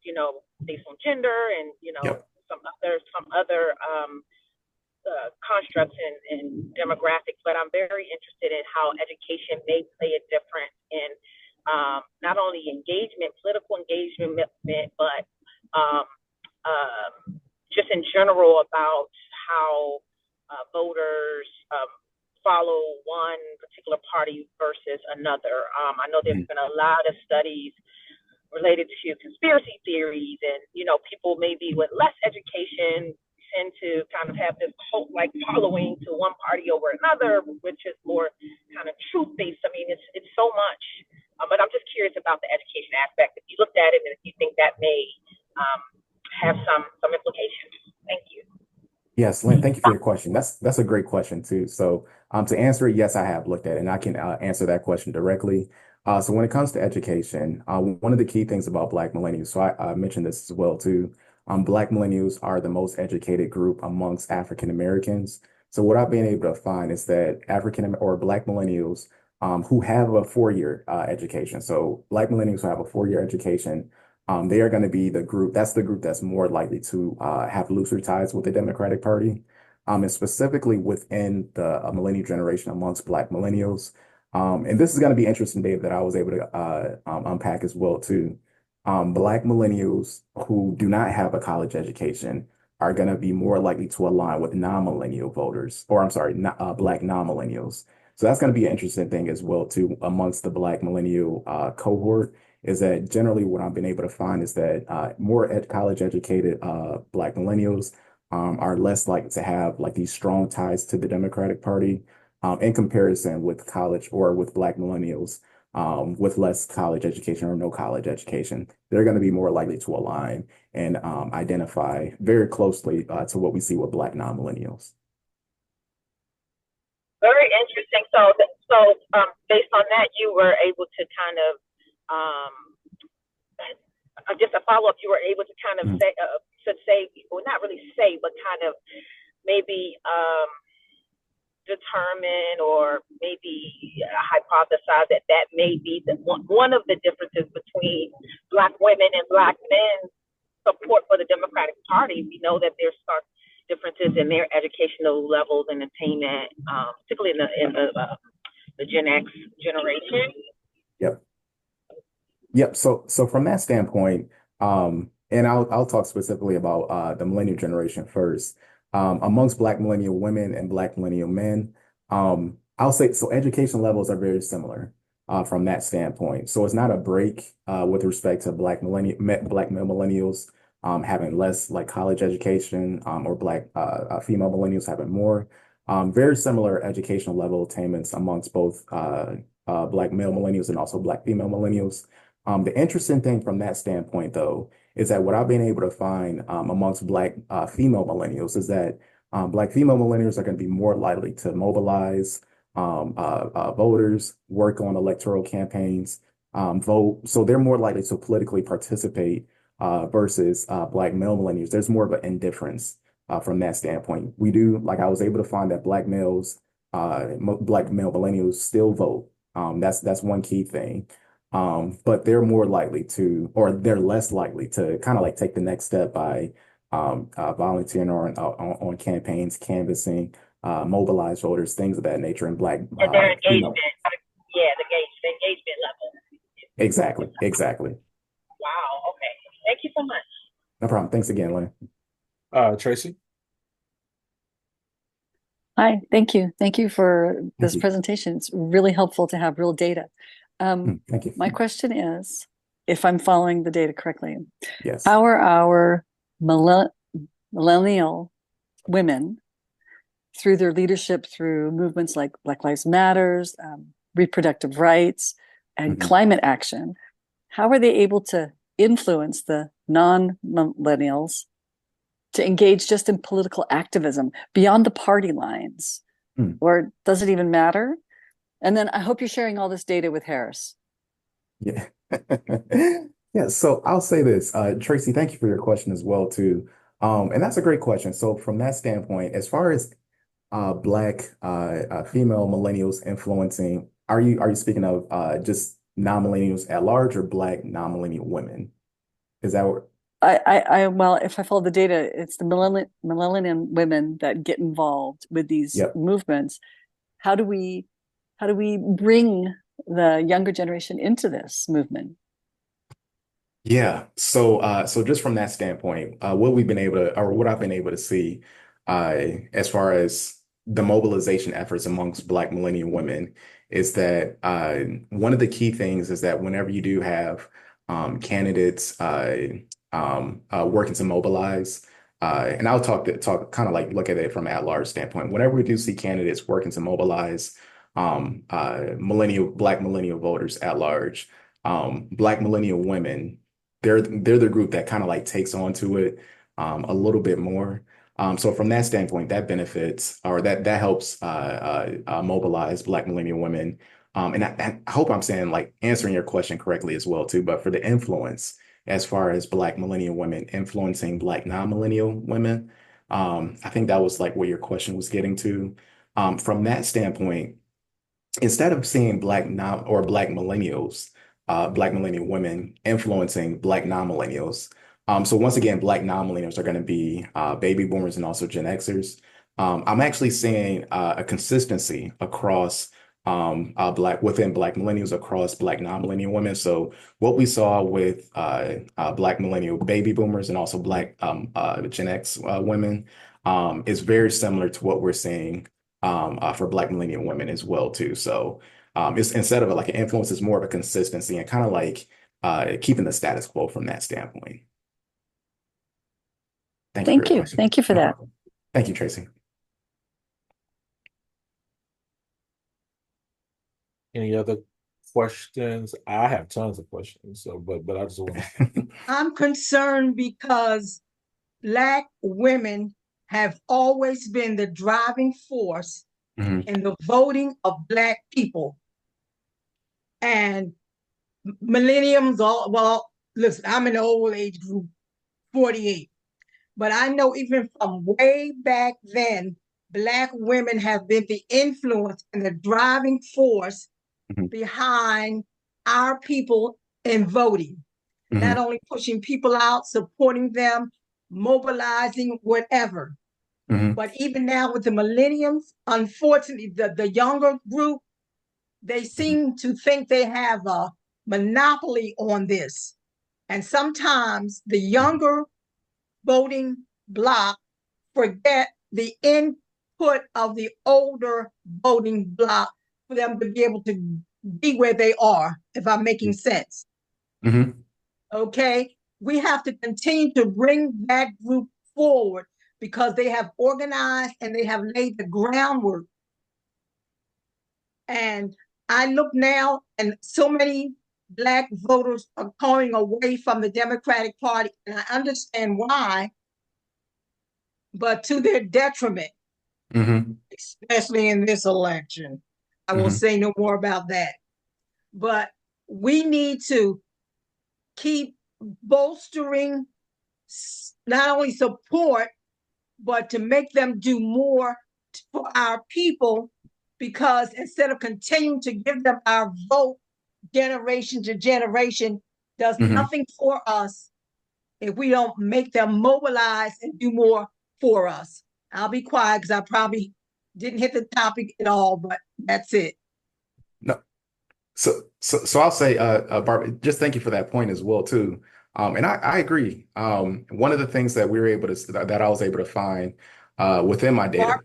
based on gender and, Yep. some other constructs and demographics, but I'm very interested in how education may play a difference in not only engagement, political engagement, but um, just in general about how voters follow one particular party versus another. I know there's Mhm. been a lot of studies related to conspiracy theories, and people maybe with less education tend to kind of have this cult like following to one party over another, which is more kind of truth based. I mean, it's so much, but I'm just curious about the education aspect. If you looked at it and if you think that may um, have some implications. Thank you. Yes, Lynn, thank you for your question. That's a great question too. So, to answer it, yes, I have looked at it, and I can answer that question directly. So, when it comes to education, one of the key things about Black millennials, so I mentioned this as well too. Black millennials are the most educated group amongst African Americans. So, what I've been able to find is that African or Black millennials who have a four-year education, so Black millennials who have a four-year education, they are going to be the group that's more likely to have looser ties with the Democratic Party. And specifically within the millennial generation amongst Black millennials. And this is going to be interesting, Dave, that I was able to unpack as well too. Black millennials who do not have a college education are going to be more likely to align with non-millennial voters, or I'm sorry, Black non-millennials. So that's going to be an interesting thing as well too amongst the Black millennial cohort is that generally what I've been able to find is that more college educated Black millennials are less likely to have like these strong ties to the Democratic Party in comparison with college or with Black millennials with less college education or no college education. They're going to be more likely to align and identify very closely to what we see with Black non-millennials. Very interesting. Based on that, you were able to kind of, just a follow up. You were able to kind of say, well, not really say, but kind of maybe determine or maybe hypothesize that may be one of the differences between Black women and Black men support for the Democratic Party. We know that there's stark differences in their educational levels and attainment, particularly in the Gen X generation. Yep. So from that standpoint, and I'll talk specifically about the millennial generation first. Amongst Black millennial women and Black millennial men, I'll say so education levels are very similar from that standpoint. So it's not a break with respect to Black male millennials having less like college education or Black female millennials having more. Very similar educational level attainments amongst both Black male millennials and also Black female millennials. The interesting thing from that standpoint, though, is that what I've been able to find amongst Black female millennials is that Black female millennials are going to be more likely to mobilize voters, work on electoral campaigns, vote. So they're more likely to politically participate versus Black male millennials. There's more of an indifference from that standpoint. We do, like I was able to find that Black males, Black male millennials still vote. That's one key thing. But they're more likely to, or they're less likely to kind of like take the next step by volunteering on campaigns, canvassing, mobilize voters, things of that nature. And Black, and their engagement, the engagement level. Exactly. Wow. Okay. Thank you so much. No problem. Thanks again, Lynn. Tracy. Hi, thank you. Thank you for this presentation. It's really helpful to have real data. Thank you. My question is, if I'm following the data correctly, yes, how are our millennial women, through their leadership, through movements like Black Lives Matters, reproductive rights, and climate action, how are they able to influence the non-millennials to engage just in political activism beyond the party lines? Or does it even matter? And then I hope you're sharing all this data with Harris. Yeah. Yeah. So I'll say this, Tracy, thank you for your question as well, too. And that's a great question. So from that standpoint, as far as Black female millennials influencing, are you speaking of just non-millennials at large or Black non-millennial women? Is that what? Well, if I follow the data, it's the millennium women that get involved with these movements. How do we bring the younger generation into this movement? Yeah. So just from that standpoint, what I've been able to see, as far as the mobilization efforts amongst Black millennial women is that one of the key things is that whenever you do have candidates working to mobilize, and I'll talk kind of like look at it from an at-large standpoint. Whenever we do see candidates working to mobilize Black millennial voters at large, Black millennial women, they're the group that kind of like takes on to it a little bit more. So from that standpoint, that benefits or that helps mobilize Black millennial women. And I hope I'm saying like answering your question correctly as well too. But for the influence, as far as Black millennial women influencing Black non-millennial women, I think that was like what your question was getting to. From that standpoint, instead of seeing Black millennial women influencing Black non-millennials. So once again, Black non-millennials are going to be baby boomers and also Gen Xers. I'm actually seeing a consistency across within Black millennials across Black non-millennial women. So what we saw with Black millennial baby boomers and also Black Gen X women is very similar to what we're seeing for Black millennial women as well too. So it's instead of like an influence, it's more of a consistency and kind of like keeping the status quo from that standpoint. Thank you. Thank you for that. Thank you, Tracy. Any other questions? I have tons of questions, so but I just want to. I'm concerned because Black women have always been the driving force in the voting of Black people. And millenniums, well, listen, I'm in the old age group, 48. But I know even from way back then, Black women have been the influence and the driving force behind our people in voting. Not only pushing people out, supporting them, mobilizing, whatever. But even now with the millenniums, unfortunately, the younger group, they seem to think they have a monopoly on this. And sometimes the younger voting bloc forget the input of the older voting bloc for them to be able to be where they are, if I'm making sense. Okay? We have to continue to bring that group forward because they have organized and they have laid the groundwork. And I look now, and so many Black voters are going away from the Democratic Party, and I understand why, but to their detriment, especially in this election. I will say no more about that. But we need to keep bolstering not only support, but to make them do more for our people, because instead of continuing to give them our vote generation to generation, does nothing for us if we don't make them mobilize and do more for us. I'll be quiet because I probably didn't hit the topic at all, but that's it. No, so I'll say, Barbara, just thank you for that point as well too. And I agree. One of the things that we were able to that I was able to find within my data.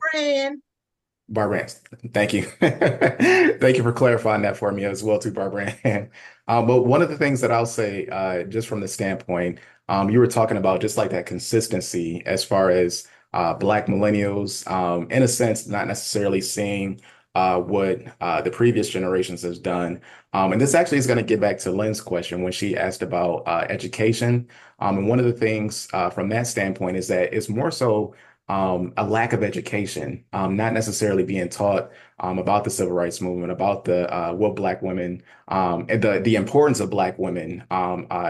Barbara, thank you. Thank you for clarifying that for me as well too, Barbara. But one of the things that I'll say, just from the standpoint, you were talking about just like that consistency as far as Black millennials, in a sense, not necessarily seeing what the previous generations has done. And this actually is going to get back to Lynn's question when she asked about education. And one of the things from that standpoint is that it's more so a lack of education, not necessarily being taught about the civil rights movement, about the what Black women and the importance of Black women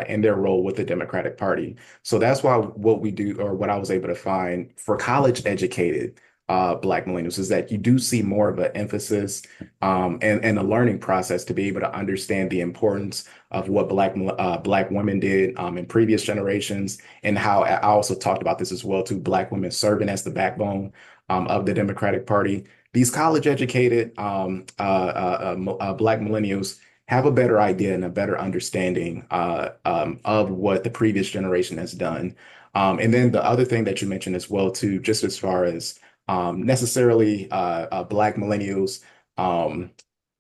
in their role with the Democratic Party. So that's why what we do, or what I was able to find for college educated Black millennials, is that you do see more of an emphasis and a learning process to be able to understand the importance of what Black women did in previous generations, and how I also talked about this as well too, Black women serving as the backbone of the Democratic Party. These college educated Black millennials have a better idea and a better understanding of what the previous generation has done. And then the other thing that you mentioned as well too, just as far as necessarily Black millennials.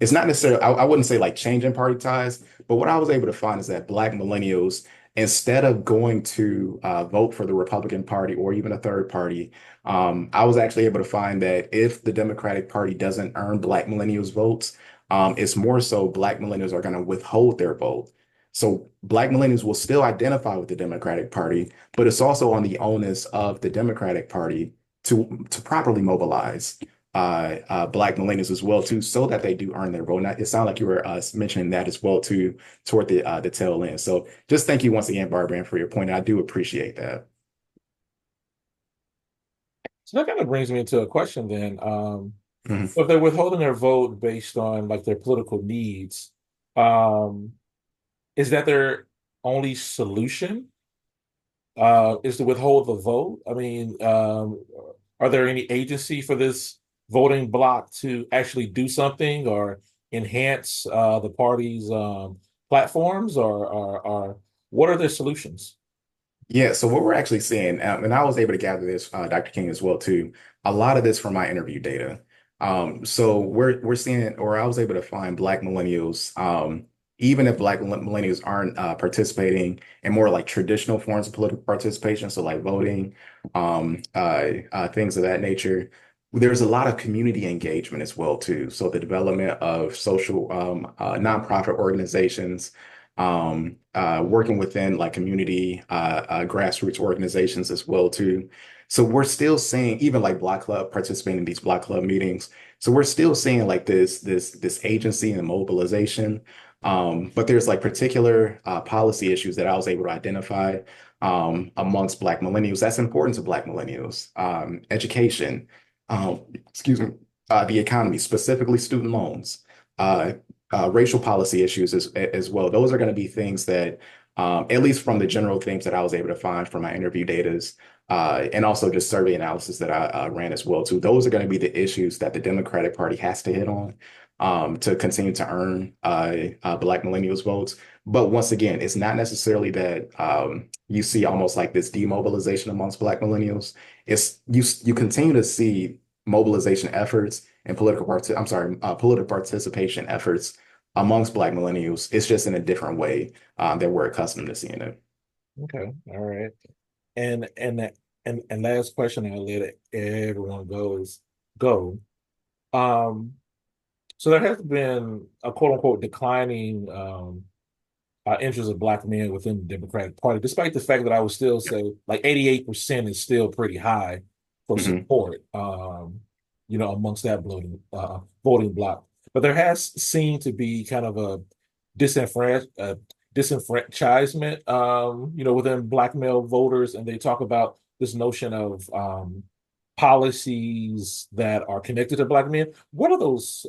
It's not necessarily, I wouldn't say like changing party ties, but what I was able to find is that Black millennials, instead of going to vote for the Republican Party or even a third party, I was actually able to find that if the Democratic Party doesn't earn Black millennials votes, it's more so Black millennials are going to withhold their vote. So Black millennials will still identify with the Democratic Party, but it's also on the onus of the Democratic Party to properly mobilize Black millennials as well too, so that they do earn their vote. Now, it sounded like you were mentioning that as well too toward the tail end. So just thank you once again, Barbara, for your point. I do appreciate that. So that kind of brings me into a question then. So if they're withholding their vote based on like their political needs, is that their only solution? Is to withhold the vote? I mean, are there any agency for this voting bloc to actually do something or enhance the party's platforms, or what are their solutions? Yeah, so what we're actually seeing, and I was able to gather this, Dr. King, as well too, a lot of this from my interview data. So we're seeing, or I was able to find Black millennials, even if Black millennials aren't participating in more like traditional forms of political participation, so like voting, things of that nature. There's a lot of community engagement as well too. So the development of social nonprofit organizations, working within like community grassroots organizations as well too. So we're still seeing even like Block Club participating in these Block Club meetings. So we're still seeing like this agency and mobilization. But there's like particular policy issues that I was able to identify amongst Black millennials. That's important to Black millennials. Education, excuse me, the economy, specifically student loans, uh, racial policy issues as well. Those are going to be things that, at least from the general themes that I was able to find from my interview datas, and also just survey analysis that I ran as well too. Those are going to be the issues that the Democratic Party has to hit on to continue to earn Black millennials votes. But once again, it's not necessarily that you see almost like this demobilization amongst Black millennials. It's you continue to see mobilization efforts and political participation efforts amongst Black millennials. It's just in a different way that we're accustomed to seeing it. Okay, all right. And last question I'll let everyone go. Um, so there has been a quote unquote declining interest of Black men within the Democratic Party, despite the fact that I would still say like 88% is still pretty high for Mhm. support, amongst that voting bloc. But there has seemed to be kind of a disenfranchisement, within Black male voters, and they talk about this notion of policies that are connected to Black men. What are those,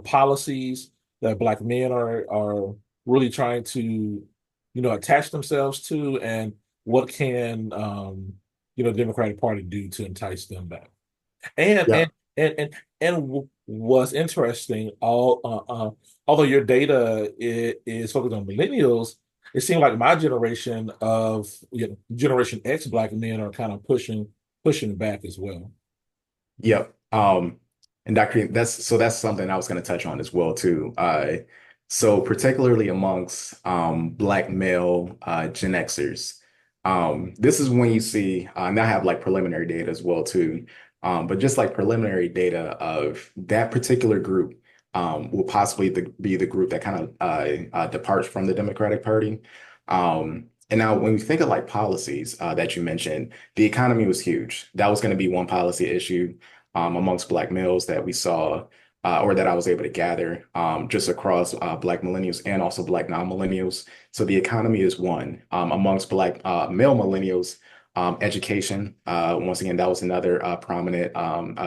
policies that Black men are really trying to, attach themselves to, and what can, Democratic Party do to entice them back? And Yeah. and what's interesting, although your data is focused on millennials, it seemed like my generation of Generation X Black men are kind of pushing back as well. Yep. And Dr. That's something I was going to touch on as well too. So particularly amongst Black male Gen Xers, this is when you see, and I have like preliminary data as well too, but just like preliminary data of that particular group will possibly be the group that kind of departs from the Democratic Party. And now when we think of like policies that you mentioned, the economy was huge. That was going to be one policy issue amongst Black males that we saw or that I was able to gather just across Black millennials and also Black non-millennials. So the economy is one. Amongst Black male millennials, education, once again, that was another prominent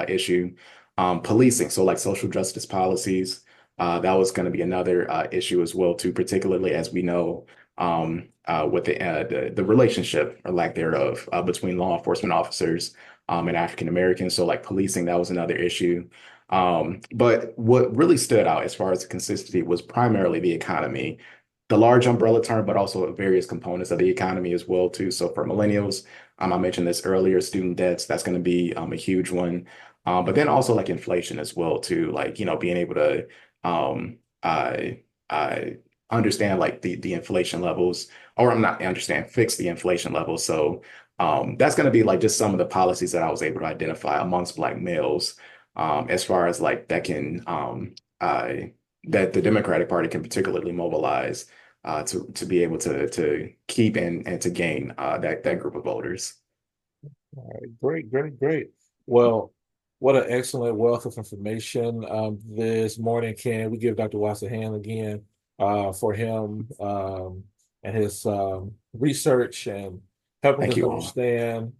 issue. Policing, so like social justice policies, that was going to be another issue as well too, particularly as we know with the relationship or lack thereof between law enforcement officers and African Americans. So like policing, that was another issue. But what really stood out as far as the consistency was primarily the economy, the large umbrella term, but also various components of the economy as well too. So for millennials, I mentioned this earlier, student debts, that's going to be a huge one. But then also like inflation as well too, like, being able to um, I understand like the inflation levels, or I'm not understand, fix the inflation levels. So that's going to be like just some of the policies that I was able to identify amongst Black males, as far as like that can that the Democratic Party can particularly mobilize to be able to keep and to gain that group of voters. All right, great, great, great. Well, what an excellent wealth of information this morning. Can we give Dr. Watts a hand again for him and his research and helping Thank us you all. understand